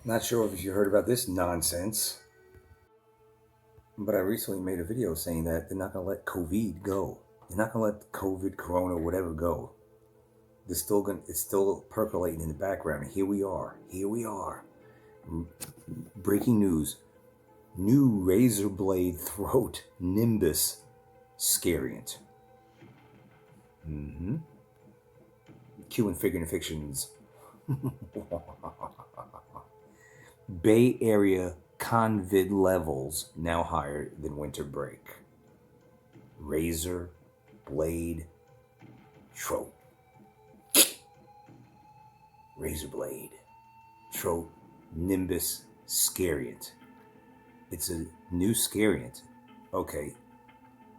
Not sure if you heard about this nonsense, but I recently made a video saying that they're not going to let COVID go. They're not going to let COVID, Corona, whatever go. It's still percolating in the background. Here we are. Here we are. Breaking news. New razor blade throat Nimbus Scariant. Q and Figure and Fictions. Bay Area Convid levels now higher than winter break. Razor blade throat. Razor blade throat Nimbus Scariant. It's a new Scariant. Okay,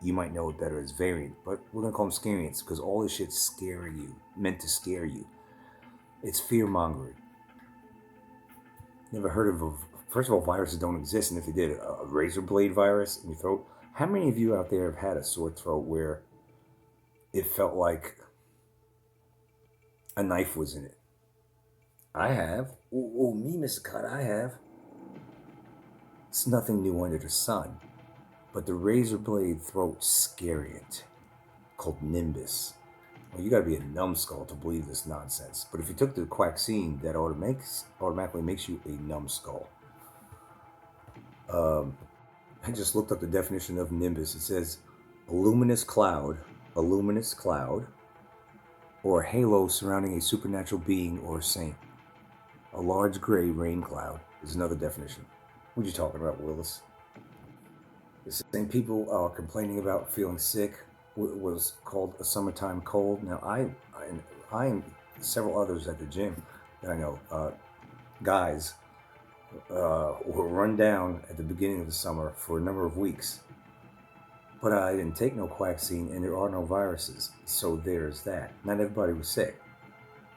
you might know it better as variant, but we're gonna call them Scariants because all this shit's scaring you, meant to scare you. It's fear mongering. Never heard of first of all, viruses don't exist, and if they did, a razor blade virus in your throat. How many of you out there have had a sore throat where it felt like a knife was in it? I have. Oh, me, Mr. Cut, I have. It's nothing new under the sun. But the razor blade throat Scariant, called Nimbus. Well, you gotta be a numbskull to believe this nonsense. But if you took the quaxine, that automatically makes you a numbskull. I just looked up the definition of Nimbus. It says a luminous cloud, or a halo surrounding a supernatural being or saint. A large gray rain cloud is another definition. What are you talking about, Willis? The same people are complaining about feeling sick was called a summertime cold. Now, I and several others at the gym that I know, guys, were run down at the beginning of the summer for a number of weeks. But I didn't take no quaxine, and there are no viruses, so there's that. Not everybody was sick,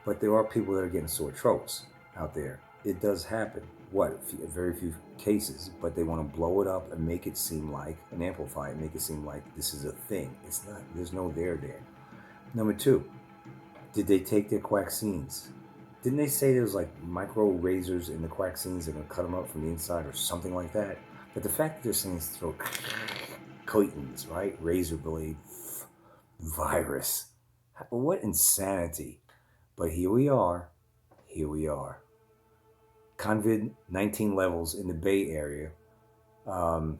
but there are people that are getting sore throats out there. It does happen. Very few cases, but they want to blow it up and make it seem like, and amplify it, make it seem like this is a thing. It's not. There's no there. Number two, did they take their quaxines? Didn't they say there was like micro razors in the quaxines that are going to cut them up from the inside or something like that? But the fact that they're saying is throw coitons, right? Razor blade virus. What insanity. But here we are. Convid-19 levels in the Bay Area. Oh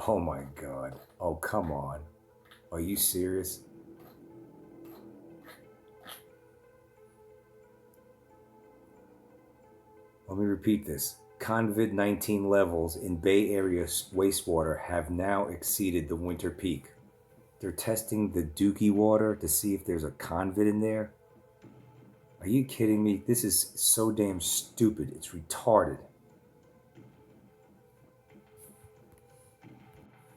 my God. Oh, come on. Are you serious? Let me repeat this. Convid-19 levels in Bay Area wastewater have now exceeded the winter peak. They're testing the Dookie water to see if there's a convid in there. Are you kidding me? This is so damn stupid. It's retarded.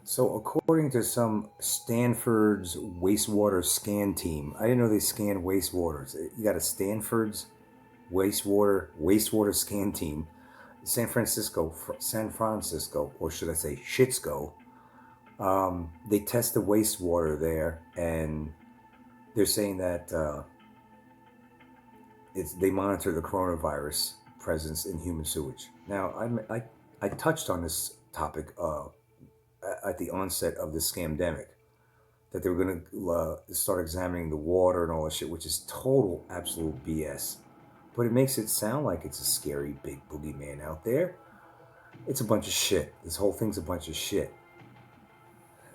So according to some Stanford's wastewater scan team, I didn't know they scanned wastewaters. You got a Stanford's wastewater scan team, San Francisco, or should I say Shitsco. They test the wastewater there, and they're saying that they monitor the coronavirus presence in human sewage. Now, I touched on this topic at the onset of this scamdemic, that they were going to start examining the water and all that shit, which is total, absolute BS. But it makes it sound like it's a scary big boogeyman out there. It's a bunch of shit. This whole thing's a bunch of shit.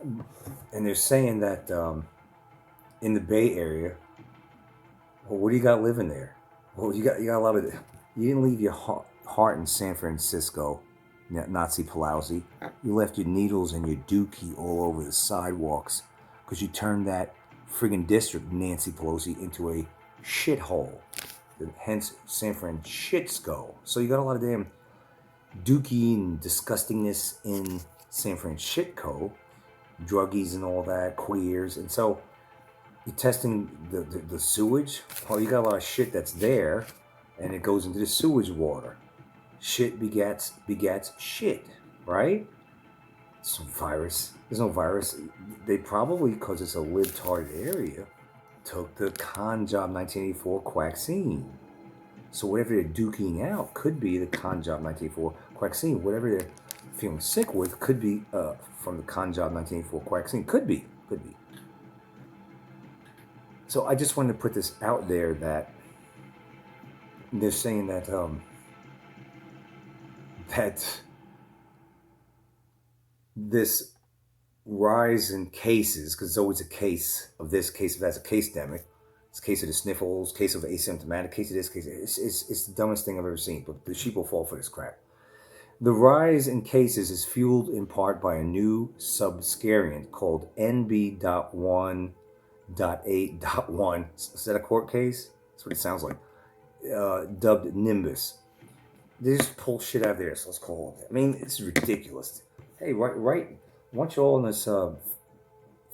And they're saying that in the Bay Area, well, what do you got living there? Well, you got a lot of. You didn't leave your heart in San Francisco, Nazi Pelosi. You left your needles and your dookie all over the sidewalks because you turned that friggin' district, Nancy Pelosi, into a shithole. Hence, San Francisco. So you got a lot of damn dookie and disgustingness in San Francisco, druggies and all that, queers, and so. You're testing the sewage. Oh, you got a lot of shit that's there, and it goes into the sewage water. Shit begats shit, right? It's no virus. There's no virus. They probably, because it's a libtard area, took the con job 1984 quaxine. So whatever they're duking out could be the con job 1984 quaxine. Whatever they're feeling sick with could be from the con job 1984 quaxine. Could be. So I just wanted to put this out there that they're saying that that this rise in cases, because it's always a case of this, case of that's a case demic. It's a case of the sniffles, case of asymptomatic, case of this, case of it's the dumbest thing I've ever seen, but the sheep will fall for this crap. The rise in cases is fueled in part by a new subscariant called NB.1.8.1. Is that a court case? That's what it sounds like. Dubbed Nimbus. They just pull shit out of there, so let's call it. I mean, it's ridiculous. Hey, right. I want you all in this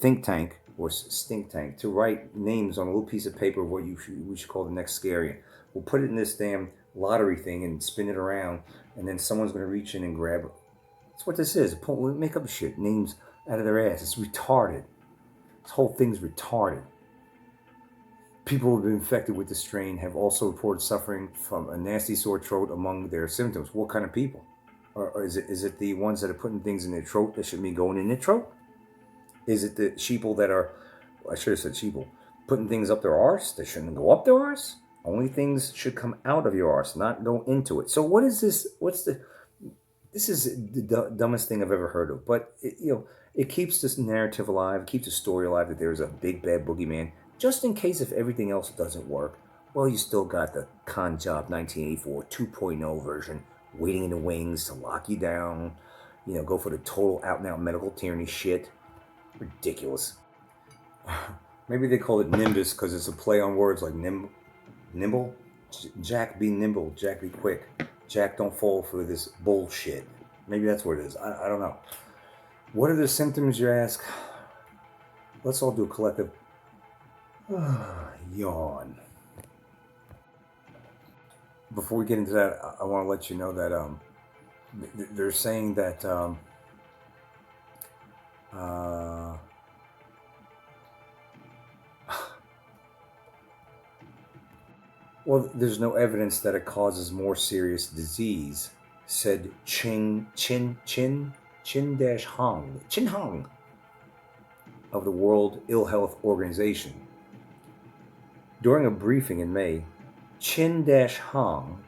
think tank or stink tank to write names on a little piece of paper of what we should call the next scariant. We'll put it in this damn lottery thing and spin it around, and then someone's going to reach in and grab it. That's what this is. We make up shit, names out of their ass. It's retarded. This whole thing's retarded. People who have been infected with the strain have also reported suffering from a nasty sore throat among their symptoms. What kind of people? Or is it the ones that are putting things in their throat that shouldn't be going in their throat? Is it the sheeple that are, I should have said sheeple, putting things up their arse that shouldn't go up their arse? Only things should come out of your arse, not go into it. So what is this? This is the dumbest thing I've ever heard of. But it keeps this narrative alive, it keeps the story alive that there's a big bad boogeyman. Just in case if everything else doesn't work, well, you still got the con job 1984 2.0 version waiting in the wings to lock you down. Go for the total out and out medical tyranny shit. Ridiculous. Maybe they call it Nimbus because it's a play on words like nimble. Jack be nimble, Jack be quick. Jack don't fall for this bullshit. Maybe that's what it is. I don't know. What are the symptoms, you ask? Let's all do a collective yawn. Before we get into that, I want to let you know that they're saying that well, there's no evidence that it causes more serious disease, said Chin Hong of the World Ill Health Organization. During a briefing in May, Chin Hong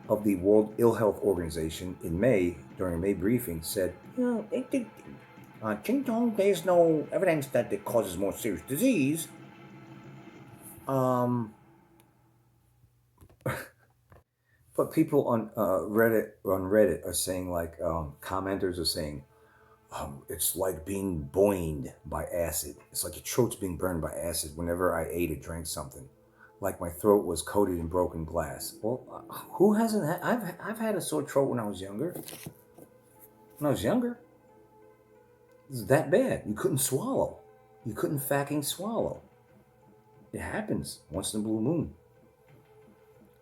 of the World Ill Health Organization in May, during a May briefing, said, Chin Hong, there's no evidence that it causes more serious disease. But people on Reddit are saying, like, commenters are saying, it's like being boined by acid. It's like your throat's being burned by acid whenever I ate or drank something. Like my throat was coated in broken glass. Well, who hasn't had... I've had a sore throat when I was younger. When I was younger. It was that bad. You couldn't swallow. You couldn't fucking swallow. It happens once in a blue moon.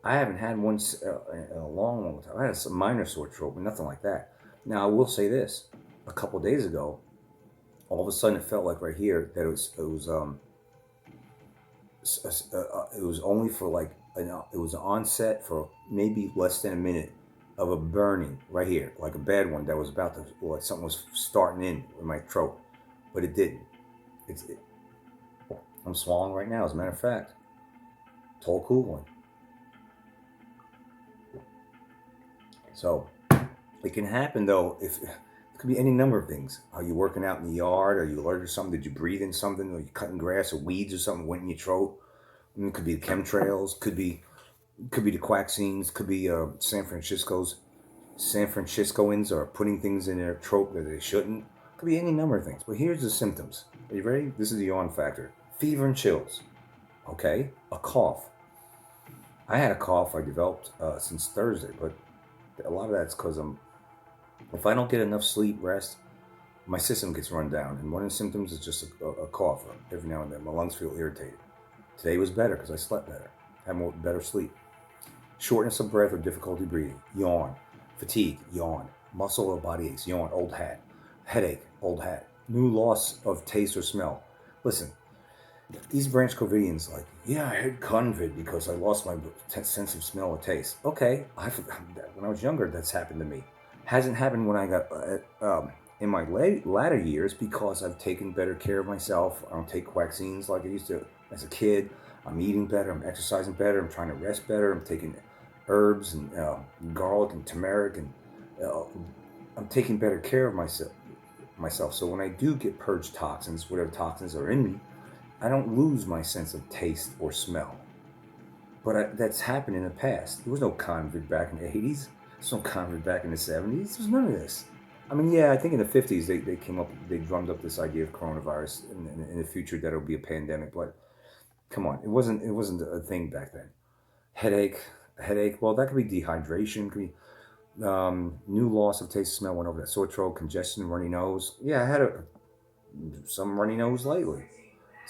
I haven't had one in a long time. I had a minor sore throat, but nothing like that. Now, I will say this. A couple of days ago, all of a sudden it felt like right here that it was only for like it was an onset for maybe less than a minute of a burning right here, like a bad one that was about to, like something was starting in my throat, but it didn't. I'm swallowing right now, as a matter of fact. Tall, cool one. So it can happen though if. Could be any number of things. Are you working out in the yard? Are you allergic to something? Did you breathe in something? Are you cutting grass or weeds or something went in your throat? I mean, it could be the chemtrails. Could be the quaxines. Could be San Franciscoans are putting things in their throat that they shouldn't. Could be any number of things. But here's the symptoms. Are you ready? This is the yawn factor. Fever and chills. Okay. A cough. I had a cough I developed since Thursday, but a lot of that's because if I don't get enough sleep, rest, my system gets run down. And one of the symptoms is just a cough every now and then. My lungs feel irritated. Today was better because I slept better. Had better sleep. Shortness of breath or difficulty breathing. Yawn. Fatigue. Yawn. Muscle or body aches. Yawn. Old hat. Headache. Old hat. New loss of taste or smell. Listen, these branch Covidians, like, yeah, I had Convid because I lost my sense of smell or taste. Okay, I forgot that when I was younger, that's happened to me. Hasn't happened when I got in my latter years because I've taken better care of myself. I don't take vaccines like I used to as a kid. I'm eating better. I'm exercising better. I'm trying to rest better. I'm taking herbs and garlic and turmeric, and uh, I'm taking better care of myself. So when I do get purged toxins, whatever toxins are in me, I don't lose my sense of taste or smell. But that's happened in the past. There was no Convid back in the 80s. There's no Convid back in the 70s. There's none of this. I mean, yeah, I think in the 50s they came up, they drummed up this idea of coronavirus in the future that it'll be a pandemic. But come on, it wasn't a thing back then. Headache. Well, that could be dehydration. Could be new loss of taste, smell, went over that. Sore throat, congestion, runny nose. Yeah, I had some runny nose lately.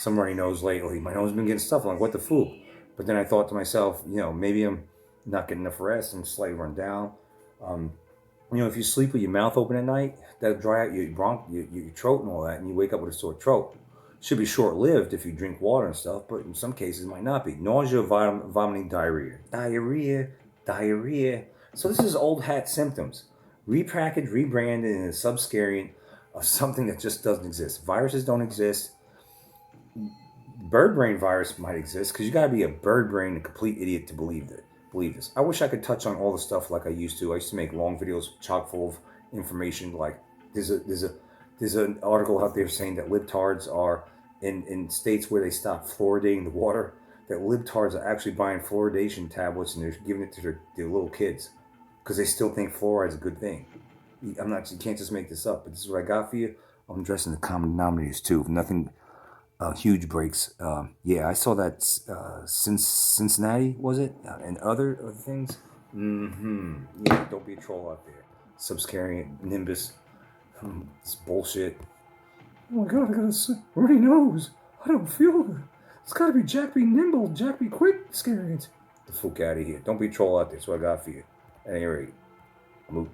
My nose has been getting stuffed. I'm like, what the fool? But then I thought to myself, maybe I'm not getting enough rest. I'm slightly run down. Um, if you sleep with your mouth open at night, that'll dry out your your throat and all that, and you wake up with a sore throat. Should be short-lived if you drink water and stuff, but in some cases it might not be. Nausea, vomiting, diarrhea. So this is old hat symptoms, repackaged, rebranded in a subscariant of something that just doesn't exist. Viruses don't exist. Bird brain virus might exist because you got to be a bird brain, a complete idiot to believe this. I wish I could touch on all the stuff like I used to. I used to make long videos chock full of information. Like there's an article out there saying that libtards are in states where they stop fluoridating the water. That libtards are actually buying fluoridation tablets and they're giving it to their little kids because they still think fluoride is a good thing. You can't just make this up. But this is what I got for you. I'm addressing the common denominators too. Nothing. Huge breaks. Yeah, I saw that since Cincinnati, was it? And other things. Yeah, don't be a troll out there. Subscariant, Nimbus. It's bullshit. Oh my god, I got a runny nose. I don't feel good. It's gotta be Jack be nimble, Jack be quick, Scariant. The fuck out of here. Don't be a troll out there. That's what I got for you. At any rate, I'm